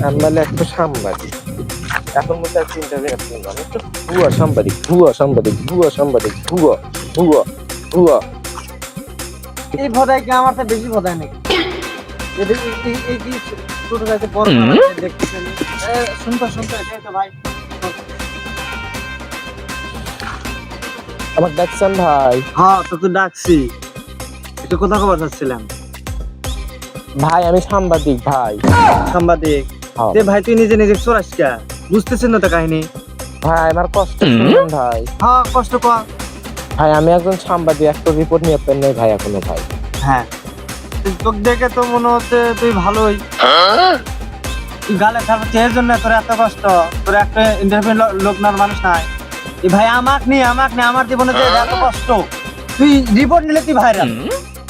আমরা একটু সাংবাদিক, এখন মধ্যে একটা ইন্টারভিউ একটু ভুয়া সাংবাদিক, ভুয়া সাংবাদিক, ভুয়া সাংবাদিক, ভুয়া ভুয়া ভুয়া। এই ভদাই কি আমার তো বেশি ভদাই নাকি? এই কি ছোট যাইতে বড় দেখতেছেন? শুনতো এই তো ভাই। আমার ডাকছেন ভাই? হ্যাঁ তো ডাকছি, একটু কথা খবর চাচ্ছিলাম। ভাই আমি সাংবাদিক ভাই। সাংবাদিক? হ্যাঁ। যে ভাই তুই নিজে নিজে চোরাস কে? বুঝতেছেন না তো কাহিনী? ভাই আমার কষ্ট শুনুন ভাই। হ্যাঁ কষ্ট কর। ভাই আমি একজন সাংবাদিক, একটা রিপোর্ট নিয়ে পেন নাই ভাই এখনো ভাই। হ্যাঁ তোকে দেখে তো মনে হচ্ছে তুই ভালোই। তুই গালে থাকতে এর জন্য তোর এত কষ্ট, তোর একটা ইন্টারভিউ লোক নেওয়ার মানুষ নাই। এই ভাই আমাকে নিয়ে আমার জীবনে যে এত কষ্ট, তুই রিপোর্ট নিলে তুই ভাইরাল,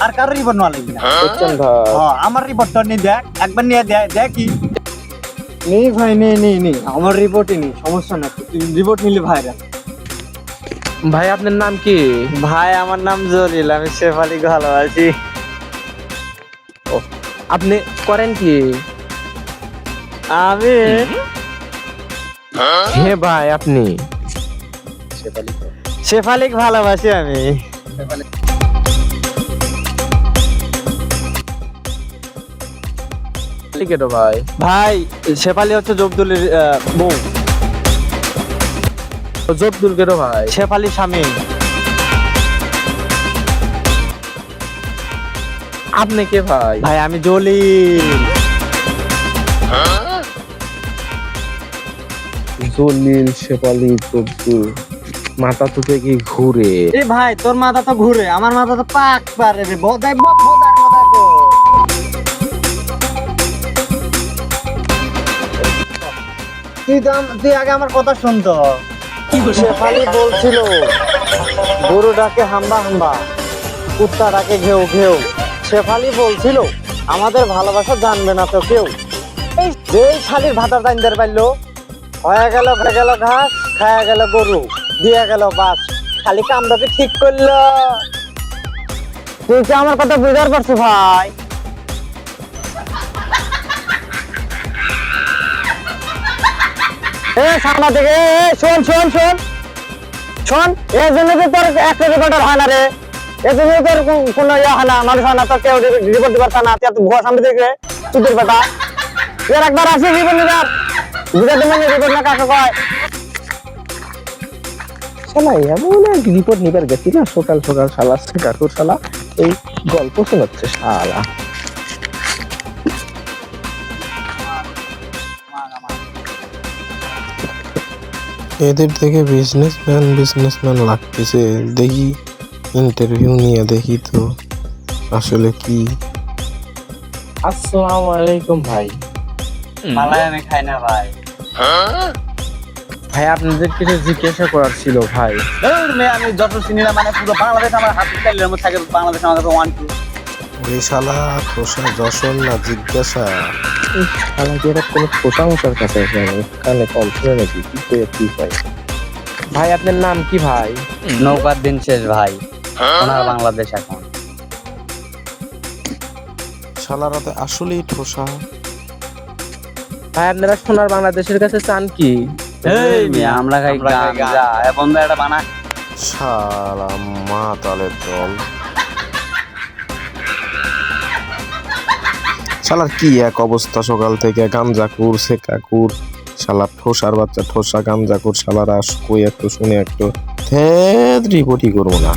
আর কারো রিপোর্ট নেওয়া লাগবে না। বুঝছেন ভাই? হ্যাঁ আমার রিপোর্টটা নিয়ে দেখ, একবার নিয়ে দেখি। নেই ভাই নেই আমার রিপোর্টই নেই, সমস্যা না, তুই রিপোর্ট নিলে ভাইরাল। ভাই আপনার নাম কি? ভাই আমার নাম জলিল, আমি শেফালিকে ভালোবাসি। আপনি করেন কি? আমি হে ভাই আপনি শেফালিক ভালোবাসি আমি। ঠিক আছে ভাই। ভাই শেফালি হচ্ছে জবদুলের বউ। জবদুল কেন ভাই? শেফালি স্বামী। আপনি কে ভাই? ভাই আমি জলিল। জলিল, শেফালি, জবদুল, মাথা তো দেখি ঘুরে। এ ভাই তোর মাথা তো ঘুরে, আমার মাথা তো পাক পারে রে। বদাই বদার কথা কো। তুই আগে আমার কথা শুনতো। শেফালি বলছিল গরু ডাকে হাম্বা হাম্বা, কুত্তা ডাকে ঘেউ ঘেউ। শেফালি বলছিল আমাদের ভালোবাসা জানবে না তো কেউ। এই যেই শালির ভাতার দাইনদের পাইলো, হয়ে গেল ঘাস, খায়া গেল গরু, দিয়ে গেল বাস, খালি কামটাকে ঠিক করলো। তুই কি আমার কথা বুঝার পারছো ভাই? সাংবাদিক শোন, এর জন্য তো তোর একটা রিপোর্টার হয় না রে, এর জন্য তোর কোনো ইয়ে হয় না, মানুষ হয় না, তোর কেউ রিপোর্ট দিবার না। তুই ভুয়া সাংবাদিক রে, তুই বেটা। এর একবার আসি রিপোর্ট নিবার, বুঝাতে মানে রিপোর্ট না কাকে কয়। শালা এমন এক রিপোর্ট নিবার গেছি না, সকাল সকাল শালা কাকুর শালা এই গল্প শোনাচ্ছে শালা। এদের থেকে বিজনেসম্যান লাগতেছে। দেখি ইন্টারভিউ নিয়ে দেখি তো আসলে কি। আসসালামু আলাইকুম ভাই। মালাই আমি খাই না ভাই। ভাই আপনাদের কিছু জিজ্ঞাসা করার ছিল ভাই। আমি যত চিনি না, মানে পুরো বাংলাদেশ আমার হাতের তালির মধ্যে থাকে। বাংলাদেশ আমার কাছে 1 2। ওরে শালা খোসা যশোর না জিজ্ঞাসা। শালা কি এটা কোনো পোষা মশার কাছে আছে? কানে কম শুনে নাকি কি কই কি ভাই? ভাই আপনার নাম কি ভাই? নৌকার দিন শেষ ভাই, ওনার বাংলাদেশ এখন। শালারাতে আসলেই ঠোসা। ভাই আপনারা সোনার বাংলাদেশের কাছে চান কি? এই মিয়া আমরা খাই গাঁজা, এ বন্ধ এটা বানা। শালা মাতালের দল। শালার কি এক অবস্থা, সকাল থেকে গাঞ্জাকুর সেকাকুর, শালা ঠোসার বাচ্চা ঠোসা গাঞ্জাকুর। শালারা কই একটু শুনে একটু রিপোর্টই করবো না।